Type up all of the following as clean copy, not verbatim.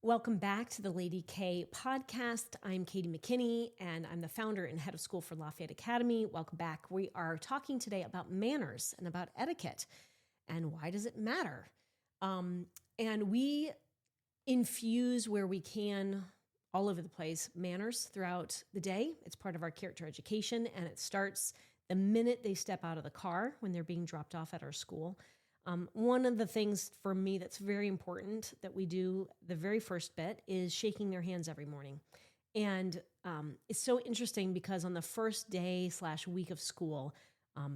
Welcome back to the Lady K podcast. I'm Katy McKinney, and I'm the founder and head of school for Lafayette Academy. Welcome back. We are talking today about manners and about etiquette and why does it matter? And we infuse where we can all over the place manners throughout the day. It's part of our character education, and it starts the minute they step out of the car when they're being dropped off at our school. One of the things for me that's very important that we do the very first bit is shaking their hands every morning. And it's so interesting because on the first day / week of school,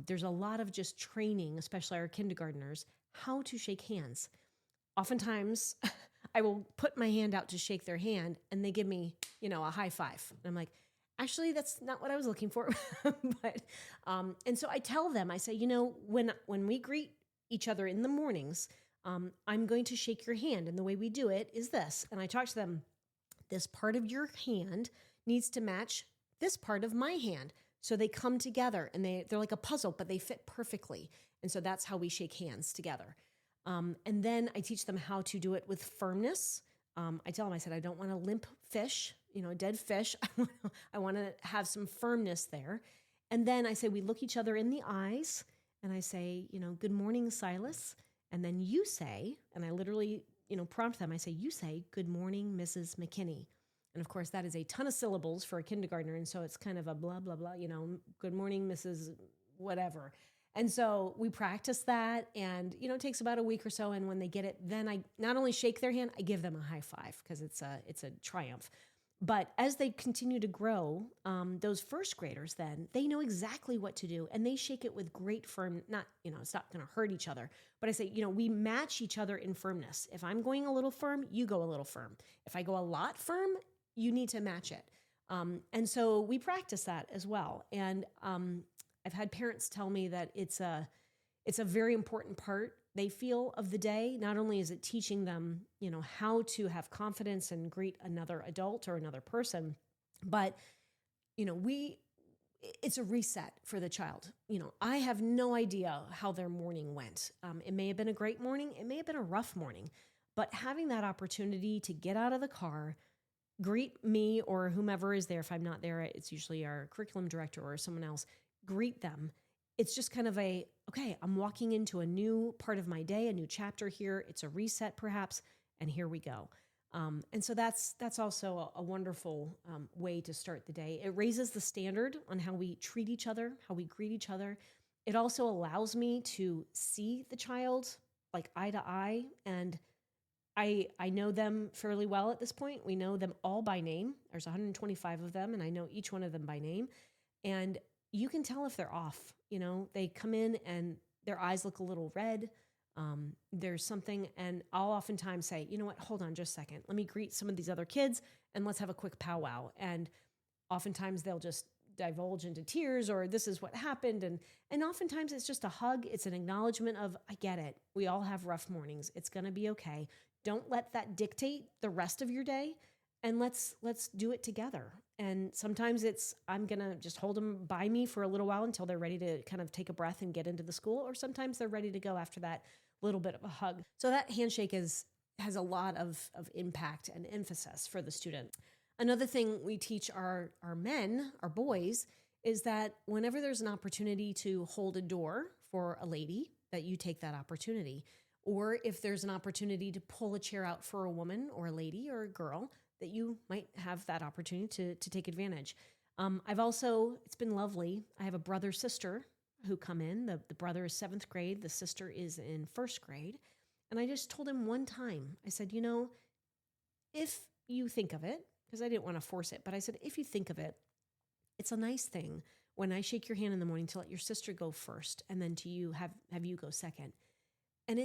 there's a lot of just training, especially our kindergartners, how to shake hands. Oftentimes, I will put my hand out to shake their hand and they give me, a high five. And I'm like, actually, that's not what I was looking for. And so I tell them, I say, when we greet each other in the mornings, I'm going to shake your hand. And the way we do it is this. And I talk to them, this part of your hand needs to match this part of my hand. So they come together and they're like a puzzle, but they fit perfectly. And so that's how we shake hands together. And then I teach them how to do it with firmness. I tell them, I said, I don't want a limp fish, a dead fish. I want to have some firmness there. And then I say, we look each other in the eyes. And I say, good morning, Silas. And then you say, and I literally, prompt them. I say, you say, good morning, Mrs. McKinney. And of course, that is a ton of syllables for a kindergartner. And so it's kind of a blah, blah, blah, good morning, Mrs. whatever. And so we practice that and, it takes about a week or so. And when they get it, then I not only shake their hand, I give them a high five because it's a triumph. But as they continue to grow, those first graders then, they know exactly what to do and they shake it with great firm, it's not going to hurt each other. But I say, we match each other in firmness. If I'm going a little firm, you go a little firm. If I go a lot firm, you need to match it. And so we practice that as well. And I've had parents tell me that it's a very important part they feel of the day. Not only is it teaching them, how to have confidence and greet another adult or another person, but, it's a reset for the child. I have no idea how their morning went. It may have been a great morning. It may have been a rough morning, but having that opportunity to get out of the car, greet me or whomever is there. If I'm not there, it's usually our curriculum director or someone else, greet them. It's just kind of okay, I'm walking into a new part of my day, a new chapter here. It's a reset perhaps, and here we go. And so that's also a wonderful way to start the day. It raises the standard on how we treat each other, how we greet each other. It also allows me to see the child like eye to eye, and I know them fairly well at this point. We know them all by name. There's 125 of them, and I know each one of them by name. And you can tell if they're off. They come in and their eyes look a little red. There's something, and I'll oftentimes say, you know what, hold on just a second. Let me greet some of these other kids and let's have a quick powwow. And oftentimes they'll just divulge into tears or this is what happened. And oftentimes it's just a hug. It's an acknowledgement of, I get it. We all have rough mornings. It's going to be okay. Don't let that dictate the rest of your day. And let's do it together. And sometimes I'm going to just hold them by me for a little while until they're ready to kind of take a breath and get into the school. Or sometimes they're ready to go after that little bit of a hug. So that handshake has a lot of impact and emphasis for the student. Another thing we teach our men, our boys, is that whenever there's an opportunity to hold a door for a lady, that you take that opportunity. Or if there's an opportunity to pull a chair out for a woman or a lady or a girl, that you might have that opportunity to take advantage. It's been lovely. I have a brother, sister who come in. The brother is 7th grade. The sister is in 1st grade. And I just told him one time, I said, if you think of it, because I didn't want to force it, but I said, if you think of it, it's a nice thing when I shake your hand in the morning to let your sister go first and then to you have you go second. And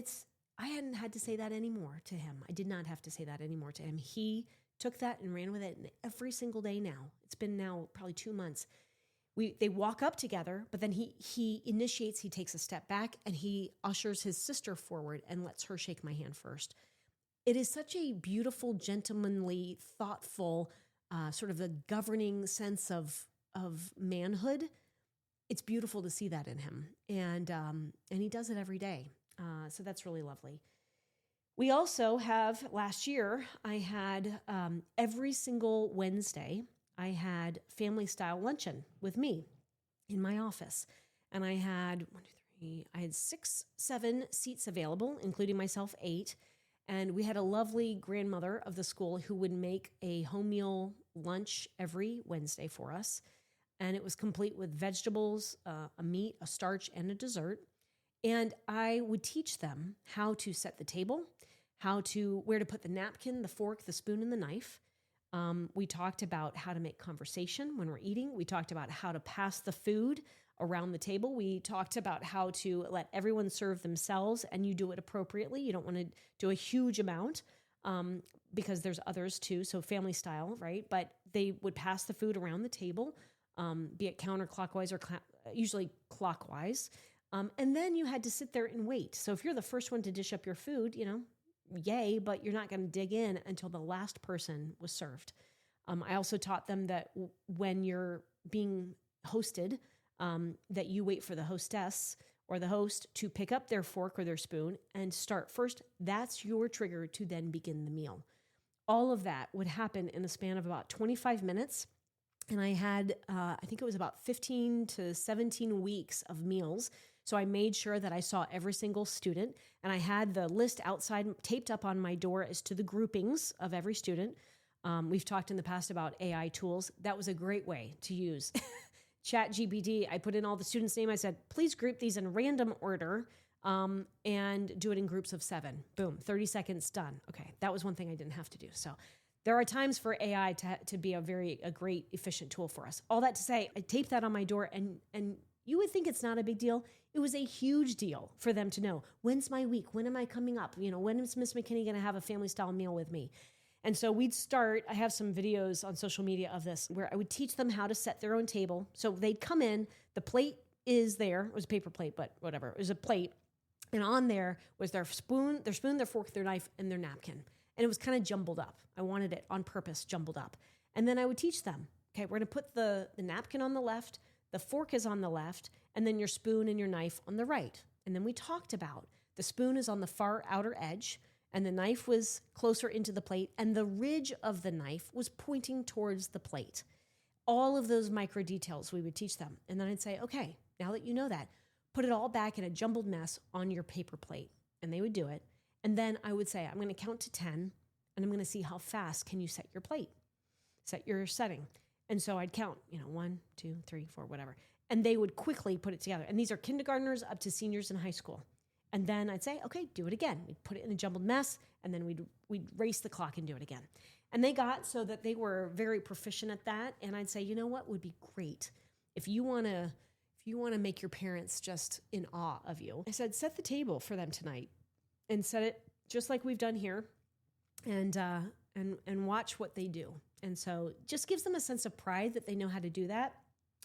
I hadn't had to say that anymore to him. I did not have to say that anymore to him. He took that and ran with it, and every single day now, it's been now probably 2 months, they walk up together, but then he initiates, he takes a step back, and he ushers his sister forward and lets her shake my hand first. It is such a beautiful, gentlemanly, thoughtful, sort of a governing sense of manhood. It's beautiful to see that in him, and he does it every day. So that's really lovely. We also have, last year, I had every single Wednesday, I had family style luncheon with me in my office. And I had I had 6, 7 seats available, including myself, 8. And we had a lovely grandmother of the school who would make a home meal lunch every Wednesday for us. And it was complete with vegetables, a meat, a starch, and a dessert. And I would teach them how to set the table, where to put the napkin, the fork, the spoon, and the knife. We talked about how to make conversation when we're eating. We talked about how to pass the food around the table. We talked about how to let everyone serve themselves, and you do it appropriately. You don't want to do a huge amount because there's others too, so family style, right? But they would pass the food around the table, be it counterclockwise or usually clockwise. And then you had to sit there and wait. So if you're the first one to dish up your food, yay, but you're not going to dig in until the last person was served. I also taught them that when you're being hosted, that you wait for the hostess or the host to pick up their fork or their spoon and start first. That's your trigger to then begin the meal. All of that would happen in a span of about 25 minutes. And I had, I think it was about 15 to 17 weeks of meals. So I made sure that I saw every single student, and I had the list outside taped up on my door as to the groupings of every student. We've talked in the past about AI tools. That was a great way to use ChatGPT. I put in all the students' name. I said, please group these in random order and do it in groups of 7. Boom, 30 seconds, done. Okay, that was one thing I didn't have to do. So there are times for AI to be a great, efficient tool for us. All that to say, I taped that on my door, and you would think it's not a big deal. It was a huge deal for them to know, when's my week? When am I coming up? When is Miss McKinney going to have a family style meal with me? And so we'd start, I have some videos on social media of this, where I would teach them how to set their own table. So they'd come in, the plate is there. It was a paper plate, but whatever. It was a plate. And on there was their spoon, their fork, their knife, and their napkin. And it was kind of jumbled up. I wanted it on purpose, jumbled up. And then I would teach them, okay, we're going to put the napkin on the left, the fork is on the left, and then your spoon and your knife on the right. And then we talked about the spoon is on the far outer edge, and the knife was closer into the plate, and the ridge of the knife was pointing towards the plate. All of those micro details we would teach them. And then I'd say, okay, now that you know that, put it all back in a jumbled mess on your paper plate. And they would do it. And then I would say, I'm going to count to 10, and I'm going to see how fast can you set your plate, set your setting. And so I'd count, 1, 2, 3, 4, whatever. And they would quickly put it together. And these are kindergartners up to seniors in high school. And then I'd say, okay, do it again. We'd put it in a jumbled mess, and then we'd race the clock and do it again. And they got so that they were very proficient at that. And I'd say, you know what would be great? If you want to make your parents just in awe of you, I said, set the table for them tonight and set it just like we've done here, and watch what they do. And so just gives them a sense of pride that they know how to do that.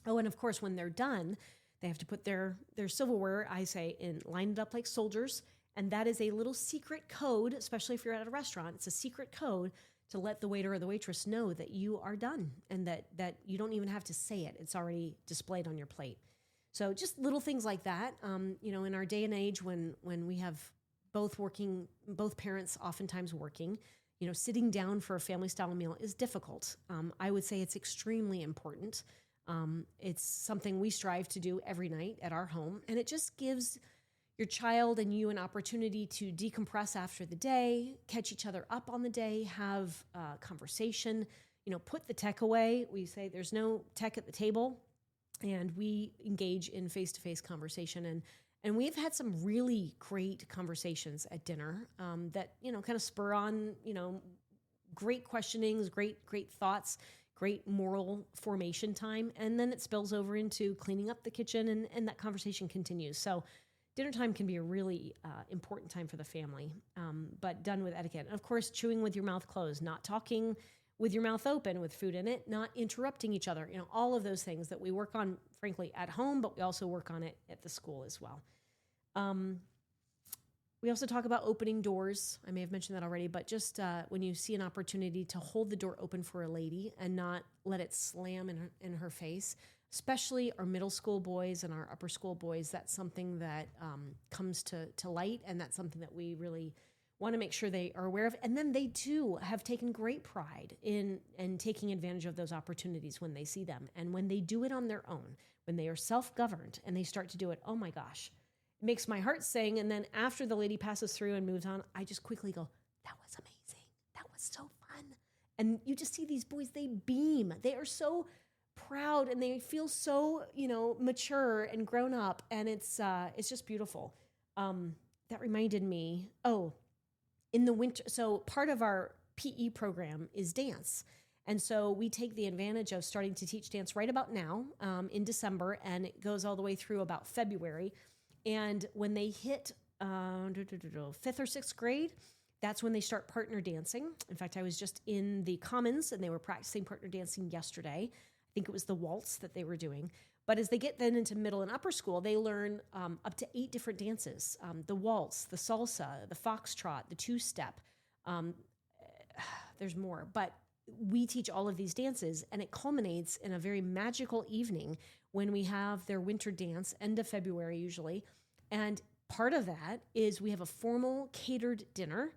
Oh, and of course, when they're done, they have to put their silverware, I say, line it up like soldiers. And that is a little secret code, especially if you're at a restaurant. It's a secret code to let the waiter or the waitress know that you are done, and that you don't even have to say it. It's already displayed on your plate. So just little things like that. In our day and age when we have both parents oftentimes working, sitting down for a family style meal is difficult. I would say it's extremely important. It's something we strive to do every night at our home. And it just gives your child and you an opportunity to decompress after the day, catch each other up on the day, have a conversation, put the tech away. We say there's no tech at the table, and we engage in face-to-face conversation. And we've had some really great conversations at dinner that, kind of spur on, great questionings, great thoughts, great moral formation time. And then it spills over into cleaning up the kitchen, and that conversation continues. So dinner time can be a really important time for the family, but done with etiquette. And of course, chewing with your mouth closed, not talking with your mouth open with food in it, not interrupting each other, all of those things that we work on, frankly, at home, but we also work on it at the school as well. We also talk about opening doors. I may have mentioned that already, but just when you see an opportunity to hold the door open for a lady and not let it slam in her face, especially our middle school boys and our upper school boys, that's something that comes to light, and that's something that we want to make sure they are aware of. And then they too have taken great pride in taking advantage of those opportunities when they see them. And when they do it on their own, when they are self-governed and they start to do it, oh my gosh, it makes my heart sing. And then after the lady passes through and moves on, I just quickly go, that was amazing. That was so fun. And you just see these boys, they beam. They are so proud and they feel so, mature and grown up. And it's just beautiful. That reminded me, in the winter, so part of our PE program is dance. And so we take the advantage of starting to teach dance right about now, in December, and it goes all the way through about February. And when they hit 5th or 6th grade, that's when they start partner dancing. In fact, I was just in the Commons and they were practicing partner dancing yesterday. I think it was the waltz that they were doing. But as they get then into middle and upper school, they learn up to 8 different dances. The waltz, the salsa, the foxtrot, the two-step. There's more. But we teach all of these dances, and it culminates in a very magical evening when we have their winter dance, end of February usually. And part of that is we have a formal catered dinner,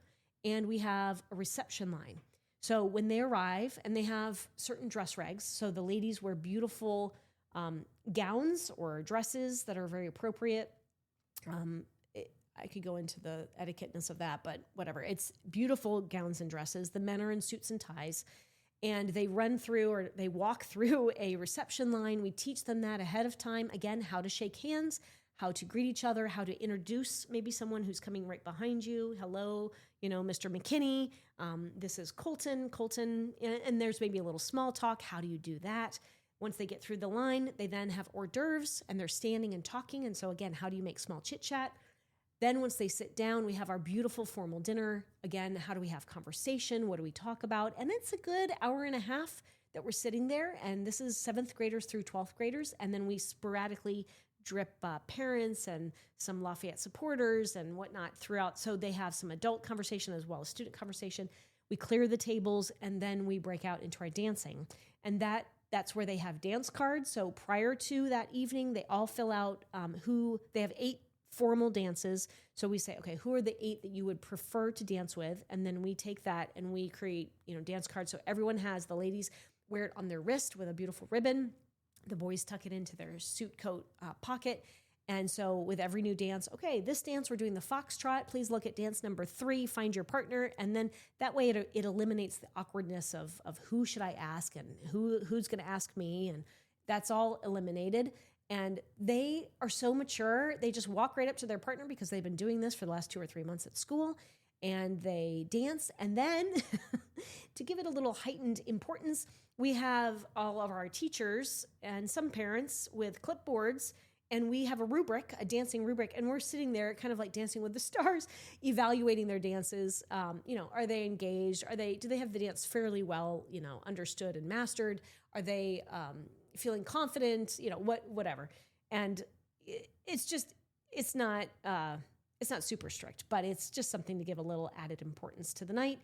and we have a reception line. So when they arrive, and they have certain dress regs, so the ladies wear beautiful gowns or dresses that are very appropriate. I could go into the etiquetteness of that, but whatever. It's beautiful gowns and dresses. The men are in suits and ties, and they walk through a reception line. We teach them that ahead of time. Again, how to shake hands, how to greet each other, how to introduce maybe someone who's coming right behind you. Hello, Mr. McKinney. This is Colton, and there's maybe a little small talk. How do you do that? Once they get through the line, they then have hors d'oeuvres, and they're standing and talking. And so again, how do you make small chit chat? Then once they sit down, we have our beautiful formal dinner. Again, how do we have conversation? What do we talk about? And it's a good hour and a half that we're sitting there. And this is 7th graders through 12th graders. And then we sporadically drip parents and some Lafayette supporters and whatnot throughout. So they have some adult conversation as well as student conversation. We clear the tables, and then we break out into our dancing. And that's where they have dance cards. So prior to that evening, they all fill out they have 8 formal dances. So we say, okay, who are the 8 that you would prefer to dance with? And then we take that and we create, dance cards. So everyone has, the ladies wear it on their wrist with a beautiful ribbon. The boys tuck it into their suit coat pocket. And so with every new dance, okay, this dance, we're doing the foxtrot. Please look at dance number 3, find your partner. And then that way it eliminates the awkwardness of who should I ask and who's going to ask me. And that's all eliminated. And they are so mature. They just walk right up to their partner because they've been doing this for the last 2 or 3 months at school. And they dance. And then to give it a little heightened importance, we have all of our teachers and some parents with clipboards, and we have a dancing rubric, and we're sitting there kind of like Dancing with the Stars, evaluating their dances. Are they engaged? Do they have the dance fairly well, understood and mastered? Are they feeling confident? Whatever. And it's not super strict, but it's just something to give a little added importance to the night.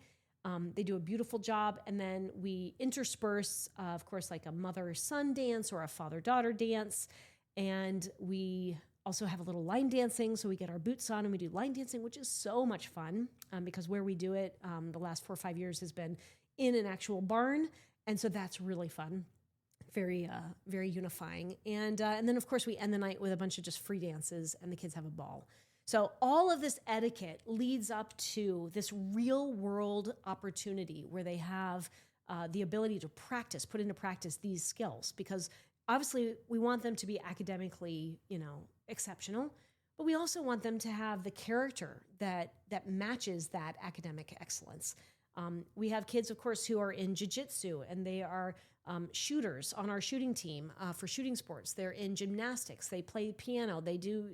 They do a beautiful job. And then we intersperse, of course, like a mother-son dance or a father-daughter dance. And we also have a little line dancing. So we get our boots on and we do line dancing, which is so much fun because where we do it the last 4 or 5 years has been in an actual barn. And so that's really fun. Very, very unifying. And then, of course, we end the night with a bunch of just free dances, and the kids have a ball. So all of this etiquette leads up to this real world opportunity where they have the ability to put into practice these skills, because obviously we want them to be academically, exceptional, but we also want them to have the character that matches that academic excellence. We have kids, of course, who are in jiu-jitsu, and they are shooters on our shooting team for shooting sports. They're in gymnastics. They play piano. They do,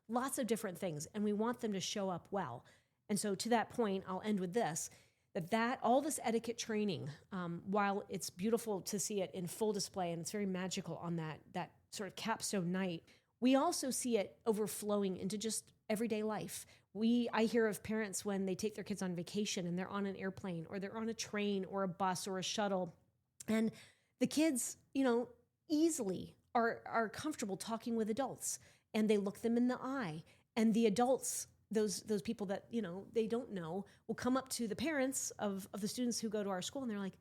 lots of different things, and we want them to show up well. And so to that point, I'll end with this, that all this etiquette training, while it's beautiful to see it in full display, and it's very magical on that sort of capstone night, we also see it overflowing into just everyday life. I hear of parents when they take their kids on vacation and they're on an airplane or they're on a train or a bus or a shuttle, and the kids, easily are comfortable talking with adults, and they look them in the eye, and the adults those people that, they don't know will come up to the parents of the students who go to our school, and they're like,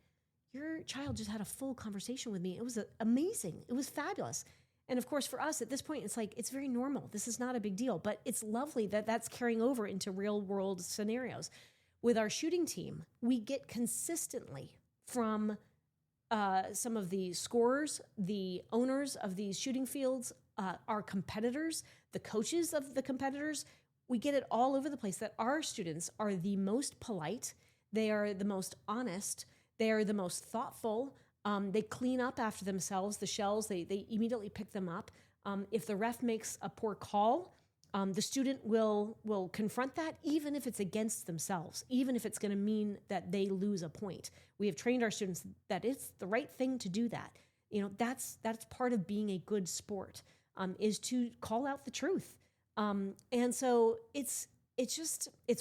your child just had a full conversation with me. It was amazing. It was fabulous. And of course, for us at this point, it's like, it's very normal. This is not a big deal, but it's lovely that that's carrying over into real world scenarios. With our shooting team, we get consistently from some of the scorers, the owners of these shooting fields, our competitors, the coaches of the competitors. We get it all over the place that our students are the most polite. They are the most honest. They are the most thoughtful. They clean up after themselves. The shells, they immediately pick them up. If the ref makes a poor call, the student will confront that, even if it's against themselves, even if it's going to mean that they lose a point. We have trained our students that it's the right thing to do that. That's part of being a good sport, is to call out the truth. And so it's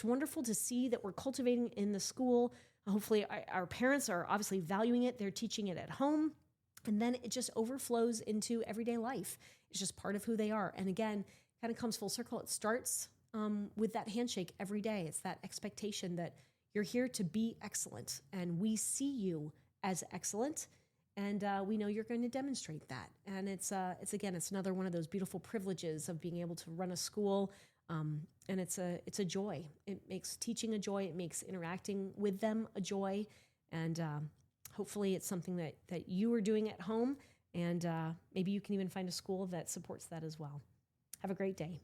wonderful to see that we're cultivating in the school. Hopefully our parents are obviously valuing it. They're teaching it at home. And then it just overflows into everyday life. It's just part of who they are. And again, kind of comes full circle. It starts with that handshake every day. It's that expectation that you're here to be excellent, and we see you as excellent, and we know you're going to demonstrate that. And it's another one of those beautiful privileges of being able to run a school. And it's a joy. It makes teaching a joy. It makes interacting with them a joy. And hopefully it's something that you are doing at home. And maybe you can even find a school that supports that as well. Have a great day.